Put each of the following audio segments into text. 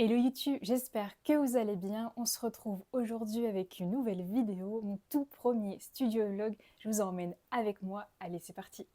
Hello YouTube, j'espère que vous allez bien. On se retrouve aujourd'hui avec une nouvelle vidéo, mon tout premier studio vlog. Je vous emmène avec moi. Allez, c'est parti.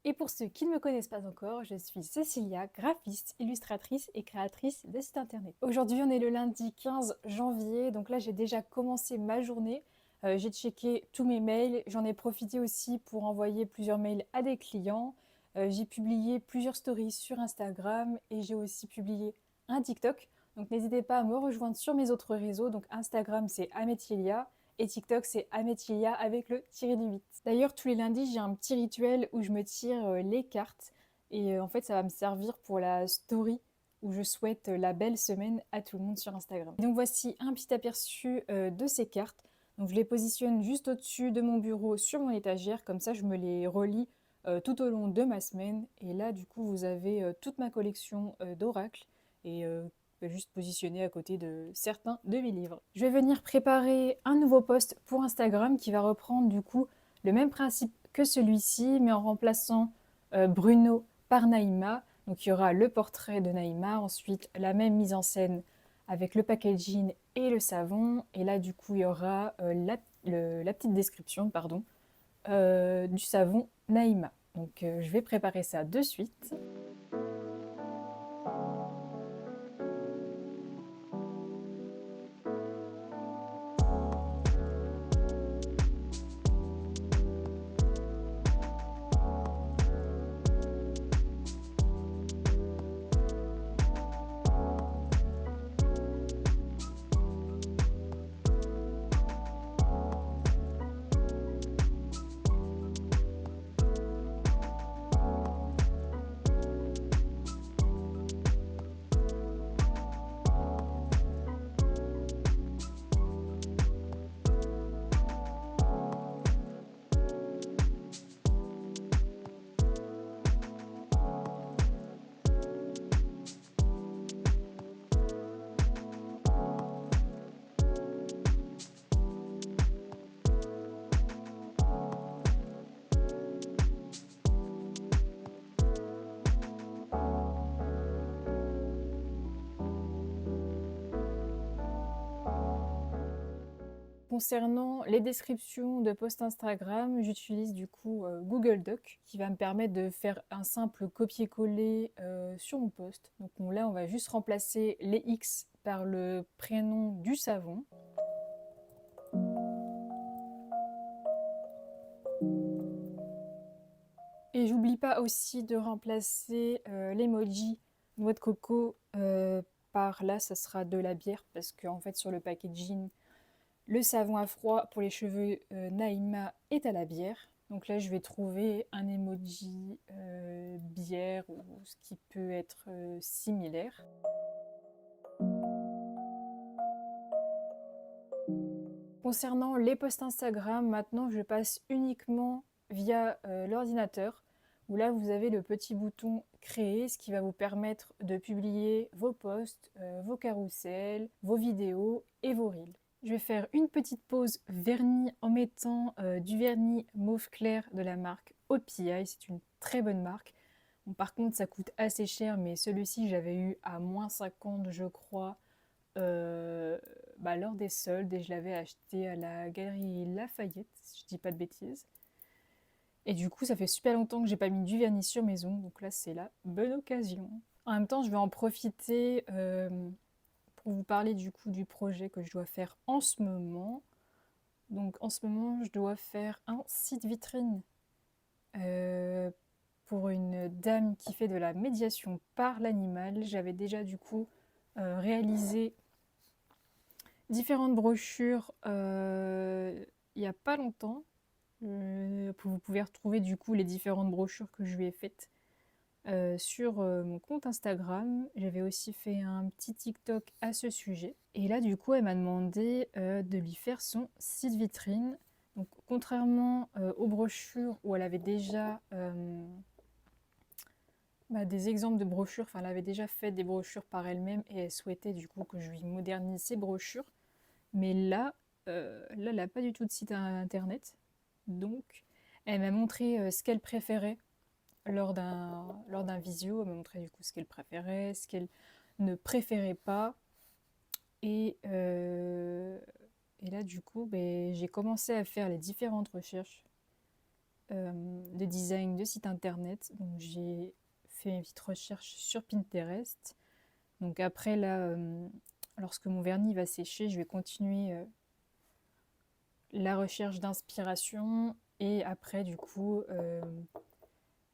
Et pour ceux qui ne me connaissent pas encore, je suis Cécilia, graphiste, illustratrice et créatrice de site internet. Aujourd'hui, on est le lundi 15 janvier, donc là j'ai déjà commencé ma journée. J'ai checké tous mes mails, j'en ai profité aussi pour envoyer plusieurs mails à des clients. J'ai publié plusieurs stories sur Instagram et j'ai aussi publié un TikTok. Donc n'hésitez pas à me rejoindre sur mes autres réseaux. Donc Instagram c'est Ametielia et TikTok c'est Ametielia avec le tiré du 8. D'ailleurs tous les lundis j'ai un petit rituel où je me tire les cartes et en fait ça va me servir pour la story où je souhaite la belle semaine à tout le monde sur Instagram. Donc voici un petit aperçu de ces cartes. Donc je les positionne juste au-dessus de mon bureau sur mon étagère, comme ça je me les relis tout au long de ma semaine. Et là du coup vous avez toute ma collection d'oracles et juste positionné à côté de certains de mes livres. Je vais venir préparer un nouveau post pour Instagram qui va reprendre du coup le même principe que celui-ci, mais en remplaçant Bruno par Naïma. Donc il y aura le portrait de Naïma, ensuite la même mise en scène avec le packaging et le savon. Et là du coup il y aura la petite description du savon Naïma. Donc je vais préparer ça de suite. Concernant les descriptions de posts Instagram, j'utilise du coup Google Doc qui va me permettre de faire un simple copier-coller sur mon post. Donc là, on va juste remplacer les X par le prénom du savon. Et j'oublie pas aussi de remplacer l'emoji noix de coco par là, ça sera de la bière parce qu'en fait sur le packaging, le savon à froid pour les cheveux Naïma est à la bière. Donc là, je vais trouver un emoji bière ou ce qui peut être similaire. Concernant les posts Instagram, maintenant je passe uniquement via l'ordinateur où là vous avez le petit bouton créer, ce qui va vous permettre de publier vos posts, vos carousels, vos vidéos et vos reels. Je vais faire une petite pause vernis en mettant du vernis mauve clair de la marque OPI, c'est une très bonne marque. Bon, par contre ça coûte assez cher, mais celui-ci j'avais eu à moins 50 je crois lors des soldes et je l'avais acheté à la galerie Lafayette, si je dis pas de bêtises. Et du coup ça fait super longtemps que j'ai pas mis du vernis sur mes ongles, donc là c'est la bonne occasion. En même temps je vais en profiter pour vous parler du coup du projet que je dois faire en ce moment. Donc en ce moment je dois faire un site vitrine pour une dame qui fait de la médiation par l'animal. J'avais déjà du coup réalisé différentes brochures il n'y a pas longtemps. Vous pouvez retrouver du coup les différentes brochures que je lui ai faites sur mon compte Instagram. J'avais aussi fait un petit TikTok à ce sujet. Et là du coup elle m'a demandé de lui faire son site vitrine. Donc contrairement aux brochures où elle avait déjà des exemples de brochures, enfin elle avait déjà fait des brochures par elle-même et elle souhaitait du coup que je lui modernise ses brochures. Mais là, elle n'a pas du tout de site internet. Donc, elle m'a montré ce qu'elle préférait lors d'un visio. Elle m'a montré du coup ce qu'elle préférait, ce qu'elle ne préférait pas. Et là, du coup, j'ai commencé à faire les différentes recherches de design de site internet. Donc, j'ai fait une petite recherche sur Pinterest. Donc après, là, lorsque mon vernis va sécher, je vais continuer la recherche d'inspiration. Et après, du coup,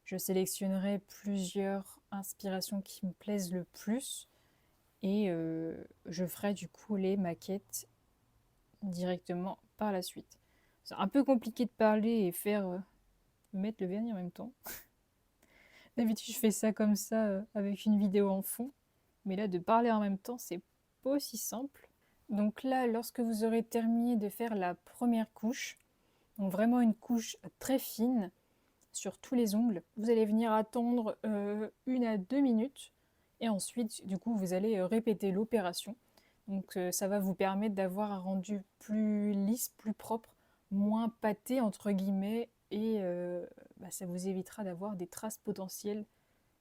je sélectionnerai plusieurs inspirations qui me plaisent le plus. Et je ferai du coup les maquettes directement par la suite. C'est un peu compliqué de parler et mettre le vernis en même temps. D'habitude, je fais ça comme ça avec une vidéo en fond. Mais là, de parler en même temps, c'est pas aussi simple. Donc là, lorsque vous aurez terminé de faire la première couche, donc vraiment une couche très fine sur tous les ongles, vous allez venir attendre 1 à 2 minutes et ensuite, du coup, vous allez répéter l'opération. Donc ça va vous permettre d'avoir un rendu plus lisse, plus propre, moins pâté entre guillemets et ça vous évitera d'avoir des traces potentielles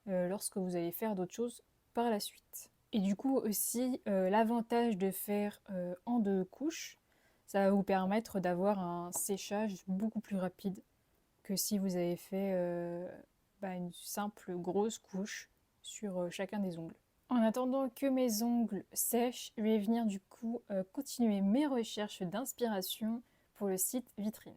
lorsque vous allez faire d'autres choses par la suite. Et du coup aussi, l'avantage de faire en 2 couches, ça va vous permettre d'avoir un séchage beaucoup plus rapide que si vous avez fait une simple grosse couche sur chacun des ongles. En attendant que mes ongles sèchent, je vais venir du coup continuer mes recherches d'inspiration pour le site vitrine.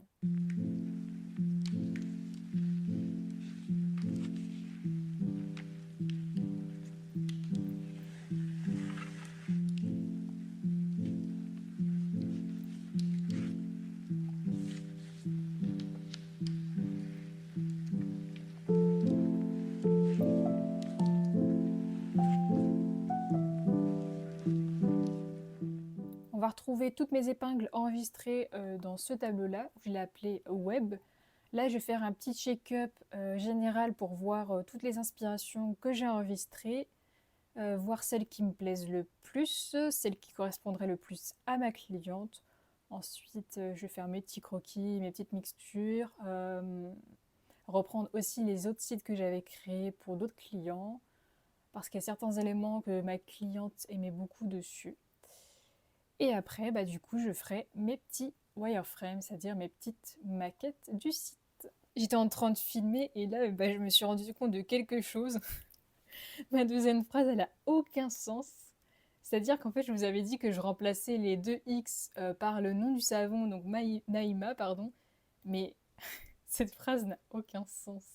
On va retrouver toutes mes épingles enregistrées dans ce tableau-là, je l'ai appelé Web. Là, je vais faire un petit check-up général pour voir toutes les inspirations que j'ai enregistrées, voir celles qui me plaisent le plus, celles qui correspondraient le plus à ma cliente. Ensuite, je vais faire mes petits croquis, mes petites mixtures, reprendre aussi les autres sites que j'avais créés pour d'autres clients, parce qu'il y a certains éléments que ma cliente aimait beaucoup dessus. Et après, du coup, je ferai mes petits wireframes, c'est-à-dire mes petites maquettes du site. J'étais en train de filmer et là, je me suis rendu compte de quelque chose. Ma deuxième phrase, elle a aucun sens. C'est-à-dire qu'en fait, je vous avais dit que je remplaçais les 2X par le nom du savon, donc Naïma, pardon. Mais cette phrase n'a aucun sens.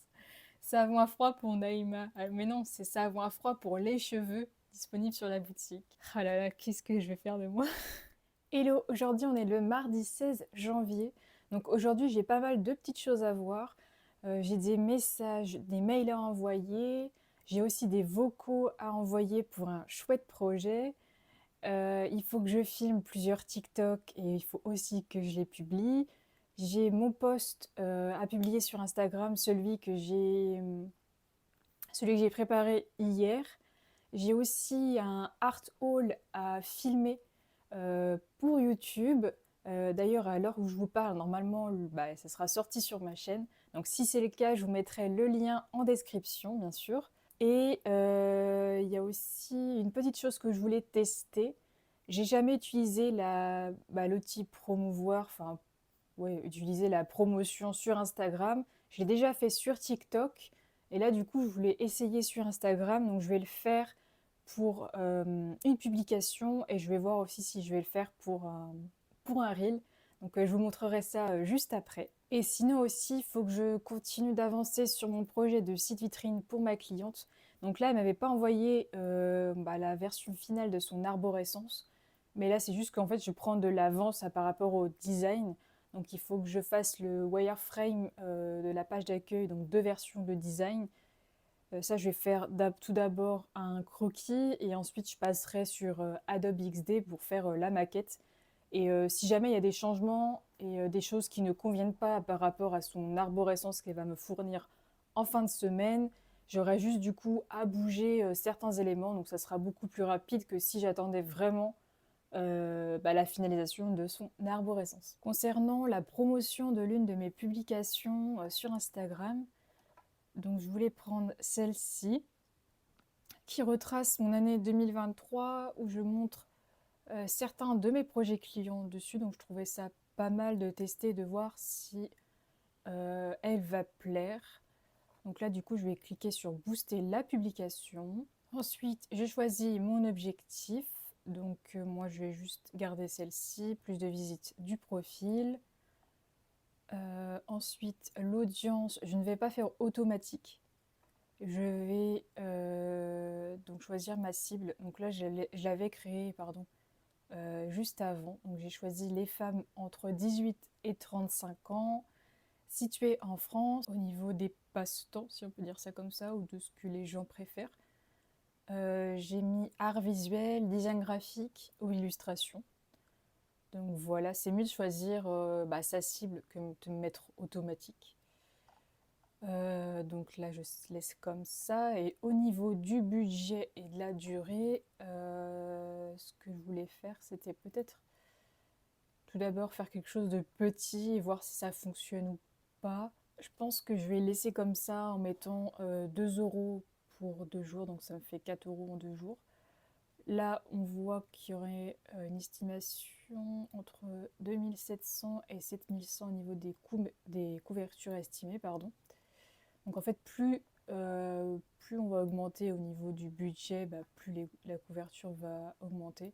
Savon à froid pour Naïma. Ah, mais non, c'est savon à froid pour les cheveux, disponible sur la boutique. Ah là là, qu'est-ce que je vais faire de moi? Hello, aujourd'hui on est le mardi 16 janvier. Donc aujourd'hui j'ai pas mal de petites choses à voir. J'ai des messages, des mails à envoyer. J'ai aussi des vocaux à envoyer pour un chouette projet. Il faut que je filme plusieurs TikTok et il faut aussi que je les publie. J'ai mon post à publier sur Instagram, celui que j'ai préparé hier. J'ai aussi un art haul à filmer pour YouTube. D'ailleurs, à l'heure où je vous parle, normalement, ça sera sorti sur ma chaîne. Donc si c'est le cas, je vous mettrai le lien en description, bien sûr. Et il y a aussi une petite chose que je voulais tester. J'ai jamais utilisé l'outil promouvoir, enfin, ouais, utiliser la promotion sur Instagram. Je l'ai déjà fait sur TikTok. Et là, du coup, je voulais essayer sur Instagram. Donc, je vais le faire pour une publication et je vais voir aussi si je vais le faire pour un reel. Donc, je vous montrerai ça juste après. Et sinon aussi, il faut que je continue d'avancer sur mon projet de site vitrine pour ma cliente. Donc là, elle m'avait pas envoyé la version finale de son arborescence. Mais là, c'est juste qu'en fait, je prends de l'avance par rapport au design. Donc il faut que je fasse le wireframe de la page d'accueil, donc 2 versions de design. Ça, je vais faire tout d'abord un croquis et ensuite je passerai sur Adobe XD pour faire la maquette. Et si jamais il y a des changements et des choses qui ne conviennent pas par rapport à son arborescence qu'elle va me fournir en fin de semaine, j'aurai juste du coup à bouger certains éléments. Donc ça sera beaucoup plus rapide que si j'attendais vraiment la finalisation de son arborescence. Concernant la promotion de l'une de mes publications sur Instagram, donc je voulais prendre celle-ci qui retrace mon année 2023 où je montre certains de mes projets clients dessus, donc je trouvais ça pas mal de tester, de voir si elle va plaire. Donc là, du coup, je vais cliquer sur booster la publication. Ensuite, je choisis mon objectif. Donc moi, je vais juste garder celle-ci, plus de visites du profil. Ensuite, l'audience, je ne vais pas faire automatique. Je vais donc choisir ma cible. Donc là, je l'avais créée, pardon, juste avant. Donc j'ai choisi les femmes entre 18 et 35 ans, situées en France. Au niveau des passe-temps, si on peut dire ça comme ça, ou de ce que les gens préfèrent, j'ai mis art visuel, design graphique ou illustration. Donc voilà, c'est mieux de choisir sa cible que de mettre automatique. Donc là, je laisse comme ça. Et au niveau du budget et de la durée, ce que je voulais faire, c'était peut-être tout d'abord faire quelque chose de petit et voir si ça fonctionne ou pas. Je pense que je vais laisser comme ça en mettant 2 euros pour 2 jours, donc ça me fait 4 euros en 2 jours. Là, on voit qu'il y aurait une estimation entre 2700 et 7100 au niveau des couvertures estimées, pardon. Donc en fait, plus on va augmenter au niveau du budget, plus la couverture va augmenter.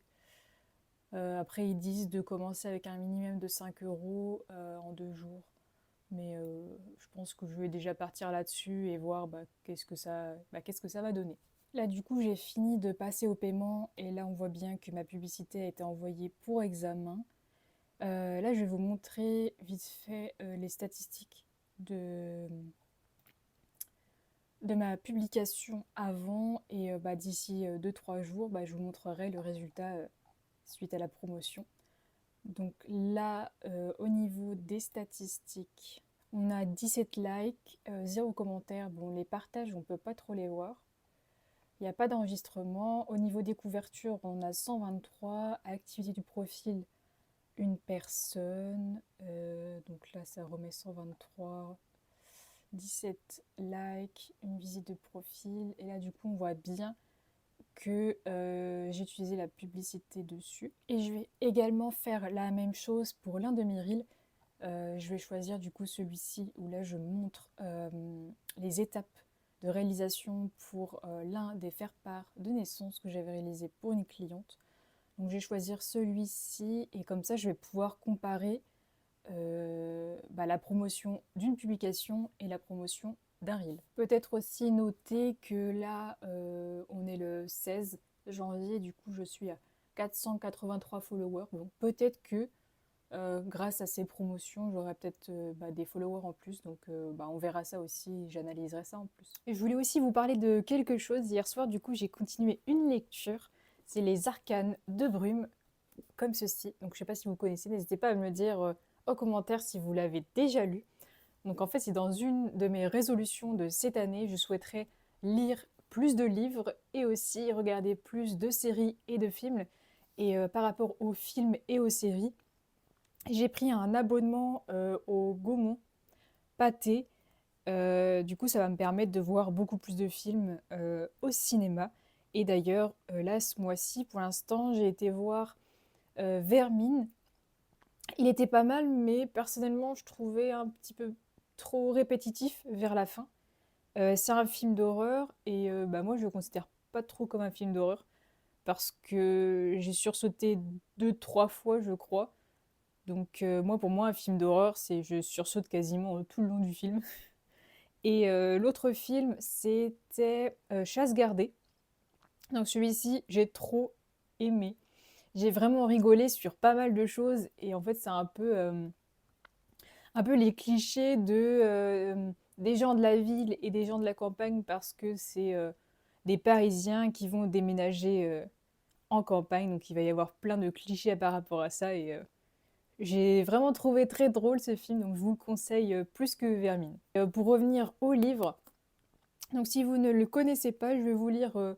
Après, ils disent de commencer avec un minimum de 5 euros en 2 jours. Mais je pense que je vais déjà partir là-dessus et voir qu'est-ce que ça va donner. Là, du coup, j'ai fini de passer au paiement et là, on voit bien que ma publicité a été envoyée pour examen. Là, je vais vous montrer vite fait les statistiques de ma publication avant et d'ici 2-3 jours, je vous montrerai le résultat suite à la promotion. Donc là, au niveau des statistiques, on a 17 likes, 0 commentaires. Bon, les partages, on ne peut pas trop les voir. Il n'y a pas d'enregistrement. Au niveau des couvertures, on a 123. Activité du profil, une personne. Donc là, ça remet 123. 17 likes, une visite de profil. Et là, du coup, on voit bien que j'ai utilisé la publicité dessus. Et je vais également faire la même chose pour l'un de mes reels. Je vais choisir du coup celui-ci où là, je montre les étapes de réalisation pour l'un des faire-part de naissance que j'avais réalisé pour une cliente. Donc je vais choisir celui-ci et comme ça je vais pouvoir comparer la promotion d'une publication et la promotion d'un reel. Peut-être aussi noter que là on est le 16 janvier, du coup je suis à 483 followers. Donc peut-être que grâce à ces promotions, j'aurai peut-être des followers en plus, donc on verra ça aussi, j'analyserai ça en plus. Et je voulais aussi vous parler de quelque chose. Hier soir, du coup, j'ai continué une lecture. C'est Les Arcanes de Brume, comme ceci. Donc je ne sais pas si vous connaissez, n'hésitez pas à me le dire en commentaire si vous l'avez déjà lu. Donc en fait, c'est dans une de mes résolutions de cette année, je souhaiterais lire plus de livres et aussi regarder plus de séries et de films. Et par rapport aux films et aux séries, j'ai pris un abonnement au Gaumont Pathé. Du coup, ça va me permettre de voir beaucoup plus de films au cinéma. Et d'ailleurs, là, ce mois-ci, pour l'instant, j'ai été voir Vermine. Il était pas mal, mais personnellement, je trouvais un petit peu trop répétitif vers la fin. C'est un film d'horreur et moi, je le considère pas trop comme un film d'horreur parce que j'ai sursauté 2-3 fois, je crois. Donc moi, pour moi, un film d'horreur, c'est je sursaute quasiment tout le long du film. Et l'autre film, c'était Chasse gardée. Donc celui-ci, j'ai trop aimé. J'ai vraiment rigolé sur pas mal de choses. Et en fait, c'est un peu les clichés des gens de la ville et des gens de la campagne parce que c'est des Parisiens qui vont déménager en campagne. Donc il va y avoir plein de clichés par rapport à ça. Et j'ai vraiment trouvé très drôle ce film, donc je vous le conseille plus que Vermine. Pour revenir au livre, donc si vous ne le connaissez pas, je vais vous lire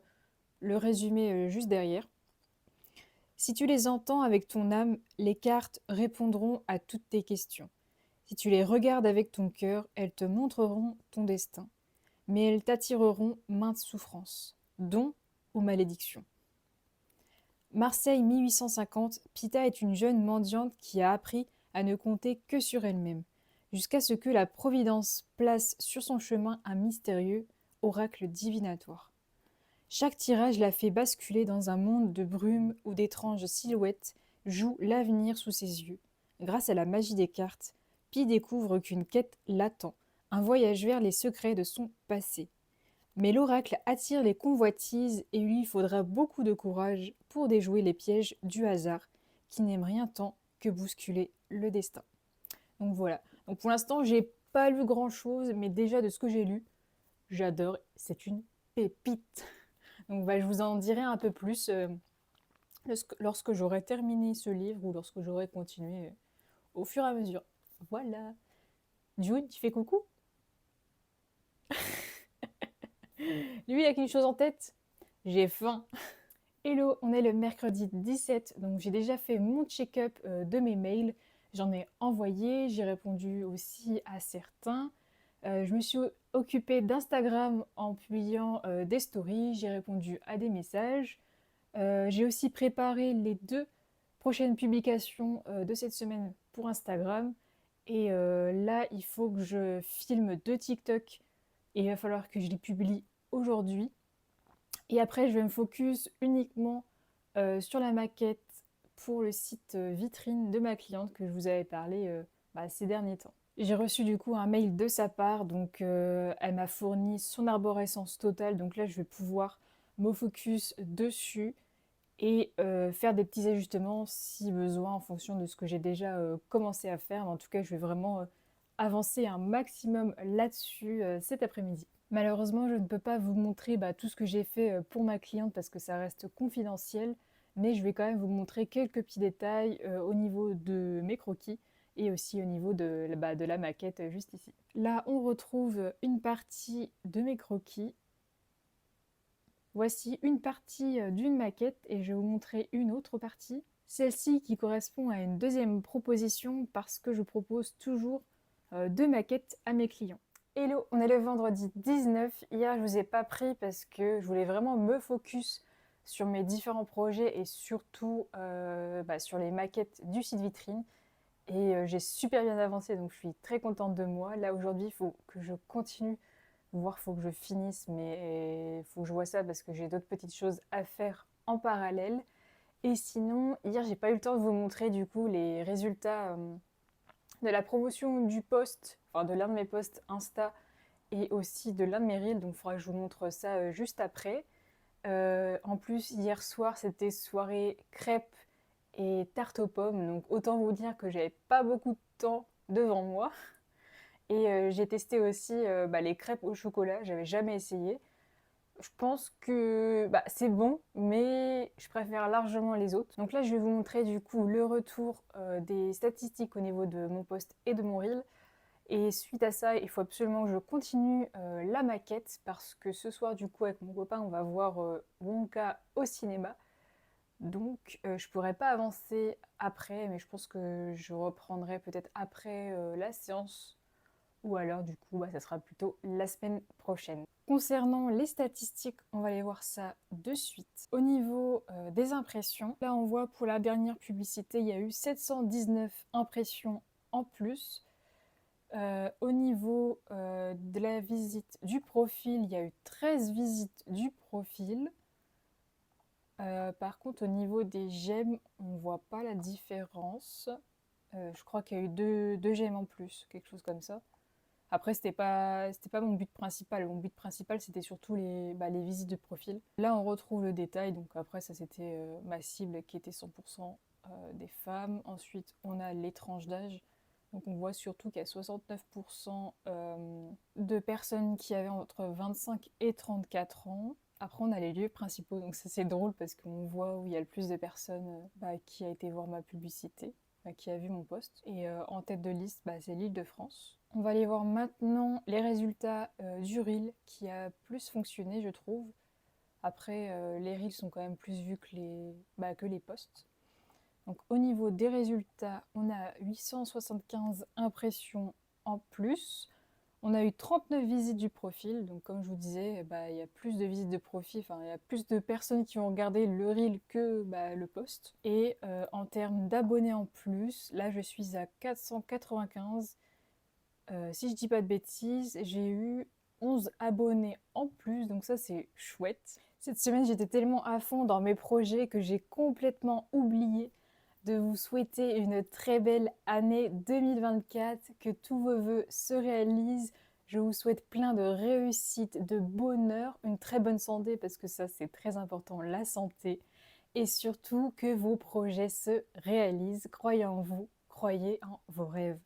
le résumé juste derrière. Si tu les entends avec ton âme, les cartes répondront à toutes tes questions. Si tu les regardes avec ton cœur, elles te montreront ton destin, mais elles t'attireront maintes souffrances, dons ou malédictions. Marseille 1850, Pita est une jeune mendiante qui a appris à ne compter que sur elle-même, jusqu'à ce que la Providence place sur son chemin un mystérieux oracle divinatoire. Chaque tirage la fait basculer dans un monde de brume où d'étranges silhouettes jouent l'avenir sous ses yeux. Grâce à la magie des cartes, Pi découvre qu'une quête l'attend, un voyage vers les secrets de son passé. Mais l'oracle attire les convoitises et il lui faudra beaucoup de courage pour déjouer les pièges du hasard, qui n'aime rien tant que bousculer le destin. Donc voilà. Donc pour l'instant, j'ai pas lu grand chose, mais déjà de ce que j'ai lu, j'adore. C'est une pépite. Donc je vous en dirai un peu plus lorsque j'aurai terminé ce livre ou lorsque j'aurai continué au fur et à mesure. Voilà. June, tu fais coucou? Lui, il a qu'une chose en tête. J'ai faim. Hello, on est le mercredi 17, donc j'ai déjà fait mon check-up de mes mails. J'en ai envoyé, j'ai répondu aussi à certains. Je me suis occupée d'Instagram en publiant des stories, j'ai répondu à des messages. J'ai aussi préparé les 2 prochaines publications de cette semaine pour Instagram. Et là, il faut que je filme 2 TikTok et il va falloir que je les publie aujourd'hui. Et après, je vais me focus uniquement sur la maquette pour le site vitrine de ma cliente que je vous avais parlé ces derniers temps. J'ai reçu du coup un mail de sa part, donc elle m'a fourni son arborescence totale, donc là je vais pouvoir me focus dessus et faire des petits ajustements si besoin en fonction de ce que j'ai déjà commencé à faire. Mais en tout cas, je vais vraiment avancer un maximum là-dessus cet après-midi. Malheureusement, je ne peux pas vous montrer tout ce que j'ai fait pour ma cliente parce que ça reste confidentiel, mais je vais quand même vous montrer quelques petits détails au niveau de mes croquis et aussi au niveau de la maquette juste ici. Là, on retrouve une partie de mes croquis. Voici une partie d'une maquette et je vais vous montrer une autre partie. Celle-ci qui correspond à une deuxième proposition parce que je propose toujours 2 maquettes à mes clients. Hello, on est le vendredi 19. Hier, je vous ai pas pris parce que je voulais vraiment me focus sur mes différents projets et surtout sur les maquettes du site vitrine. Et j'ai super bien avancé, donc je suis très contente de moi. Là, aujourd'hui, il faut que je continue, voire il faut que je finisse, mais il faut que je vois ça parce que j'ai d'autres petites choses à faire en parallèle. Et sinon, hier, j'ai pas eu le temps de vous montrer du coup les résultats de la promotion du post, enfin de l'un de mes posts Insta et aussi de l'un de mes reels, donc il faudra que je vous montre ça juste après. En plus, hier soir, c'était soirée crêpes et tarte aux pommes, donc autant vous dire que j'avais pas beaucoup de temps devant moi. Et j'ai testé aussi les crêpes au chocolat, j'avais jamais essayé. Je pense que c'est bon, mais je préfère largement les autres. Donc là, je vais vous montrer du coup le retour des statistiques au niveau de mon post et de mon reel. Et suite à ça, il faut absolument que je continue la maquette parce que ce soir, du coup, avec mon copain, on va voir Wonka au cinéma. Donc, je pourrais pas avancer après, mais je pense que je reprendrai peut-être après la séance ou alors du coup, ça sera plutôt la semaine prochaine. Concernant les statistiques, on va aller voir ça de suite. Au niveau des impressions, là on voit pour la dernière publicité, il y a eu 719 impressions en plus. Au niveau de la visite du profil, il y a eu 13 visites du profil. Par contre, au niveau des j'aime, on ne voit pas la différence. Je crois qu'il y a eu deux j'aime en plus, quelque chose comme ça. Après, c'était pas mon but principal. Mon but principal, c'était surtout les visites de profil. Là, on retrouve le détail. Donc après, ça, c'était ma cible qui était 100% des femmes. Ensuite, on a les tranches d'âge. Donc on voit surtout qu'il y a 69% de personnes qui avaient entre 25 et 34 ans. Après, on a les lieux principaux. Donc ça, c'est drôle parce qu'on voit où il y a le plus de personnes qui a été voir ma publicité, qui a vu mon post. Et en tête de liste, c'est l'Île-de-France. On va aller voir maintenant les résultats du reel qui a plus fonctionné, je trouve. Après, les reels sont quand même plus vus que les posts. Donc au niveau des résultats, on a 875 impressions en plus. On a eu 39 visites du profil, donc comme je vous disais, il y a plus de visites de profil, enfin il y a plus de personnes qui ont regardé le reel que le post. Et en termes d'abonnés en plus, là je suis à 495. Si je dis pas de bêtises, j'ai eu 11 abonnés en plus, donc ça c'est chouette. Cette semaine j'étais tellement à fond dans mes projets que j'ai complètement oublié de vous souhaiter une très belle année 2024, que tous vos vœux se réalisent. Je vous souhaite plein de réussite, de bonheur, une très bonne santé parce que ça c'est très important, la santé. Et surtout que vos projets se réalisent. Croyez en vous, croyez en vos rêves.